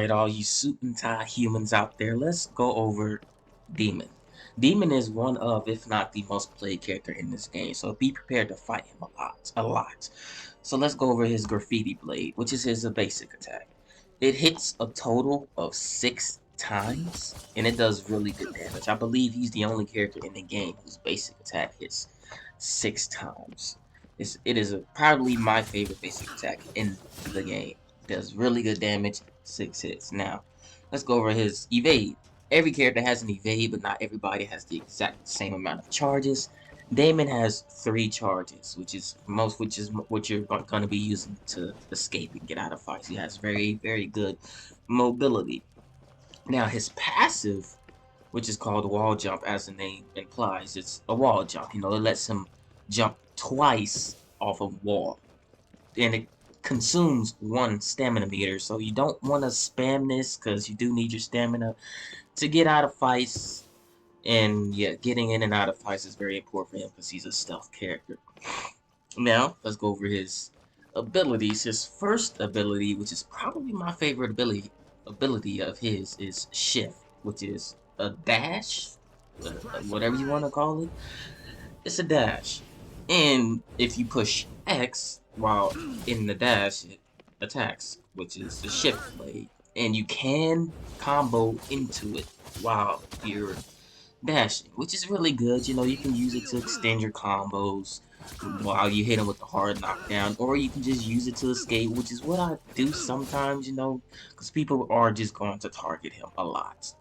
Alright, all you suit and tie humans out there, let's go over Daemon. Daemon is one of, if not the most played character in this game, so be prepared to fight him a lot. So let's go over his graffiti blade, which is his basic attack. It hits a total of 6 times, and it does really good damage. I believe he's the only character in the game whose basic attack hits 6 times. It is probably my favorite basic attack in the game. Does really good damage, 6 hits. Now, let's go over his evade. Every character has an evade, but not everybody has the exact same amount of charges. Daemon has 3 charges, which is what you're going to be using to escape and get out of fights. He has very, very good mobility. Now, his passive, which is called wall jump, as the name implies, it's a wall jump. You know, it lets him jump twice off of wall, and it consumes 1 stamina meter, so you don't want to spam this because you do need your stamina to get out of fights. And yeah, getting in and out of fights is very important for him because he's a stealth character. Now let's go over his abilities. His first ability, which is probably my favorite ability of his, is shift, which is a dash, whatever you want to call it. It's a dash, and if you push X while in the dash, it attacks, which is the shift blade, and you can combo into it while you're dashing, which is really good. You know, you can use it to extend your combos while you hit him with the hard knockdown, or you can just use it to escape, which is what I do sometimes, you know, because people are just going to target him a lot.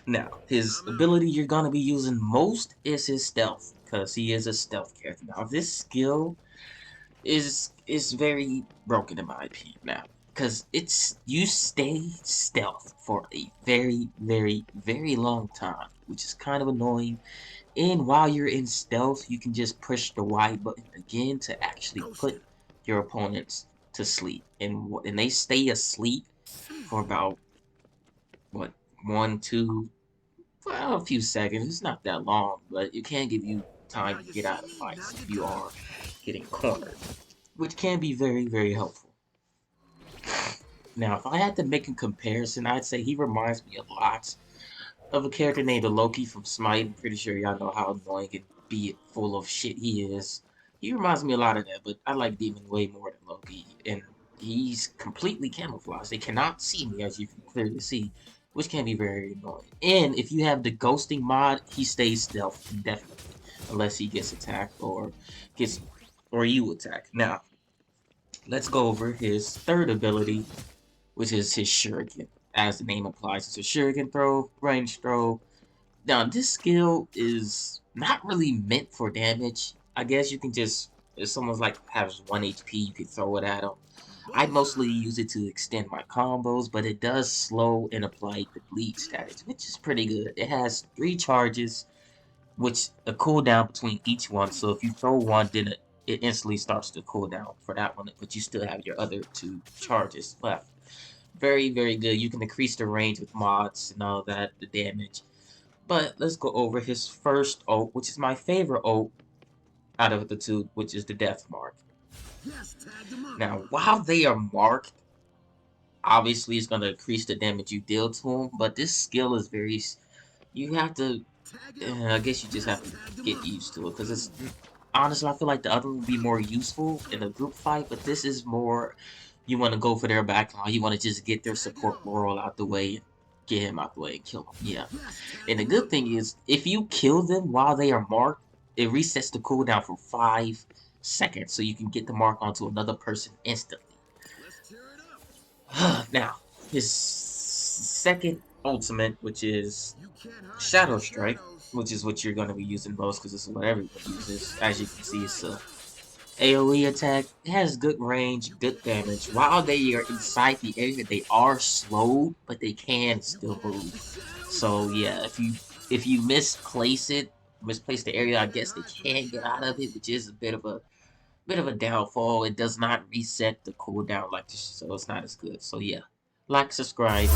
Now, his ability you're going to be using most is his stealth, because he is a stealth character. Now, this skill is very broken in my opinion now, because you stay stealth for a very, very, very long time, which is kind of annoying. And while you're in stealth, you can just push the Y button again to actually put your opponents to sleep, and they stay asleep for about what, 1, 2, well, a few seconds. It's not that long, but it can give you time to get out of fights if you are getting cornered, which can be very, very helpful. Now, if I had to make a comparison, I'd say he reminds me a lot of a character named Loki from Smite. I'm pretty sure y'all know how annoying and be it full of shit he is. He reminds me a lot of that, but I like Daemon way more than Loki, and he's completely camouflaged. They cannot see me, as you can clearly see, which can be very annoying. And if you have the ghosting mod, he stays stealth indefinitely, unless he gets attacked or you attack. Now, let's go over his third ability, which is his shuriken. As the name implies, it's a shuriken throw, range throw. Now, this skill is not really meant for damage. I guess you can just, if someone's like has 1 HP, you can throw it at them. I mostly use it to extend my combos, but it does slow and apply the bleed status, which is pretty good. It has 3 charges, which a cooldown between each one. So if you throw one, then it instantly starts to cool down for that one, but you still have your other 2 charges left. Very, very good. You can increase the range with mods and all that, the damage. But let's go over his first ult, which is my favorite ult out of the 2, which is the death mark. Now, while they are marked, obviously it's going to increase the damage you deal to them, but this skill is very, you have to, I guess you just have to get used to it, because it's, honestly, I feel like the other one would be more useful in a group fight, but this is more, you want to go for their backline, you want to just get their support Laurel out the way, and get him out the way and kill him, yeah. And the good thing is, if you kill them while they are marked, it resets the cooldown for 5 seconds, so you can get the mark onto another person instantly. Now, his second ultimate, which is Shadow Strike, which is what you're going to be using most because this is what everyone uses. As you can see, it's a AoE attack. It has good range, good damage. While they are inside the area, they are slowed, but they can still move. So yeah, if you misplace the area, I guess they can get out of it, which is a bit of a downfall. It does not reset the cooldown like this, so it's not as good. So yeah, like, subscribe.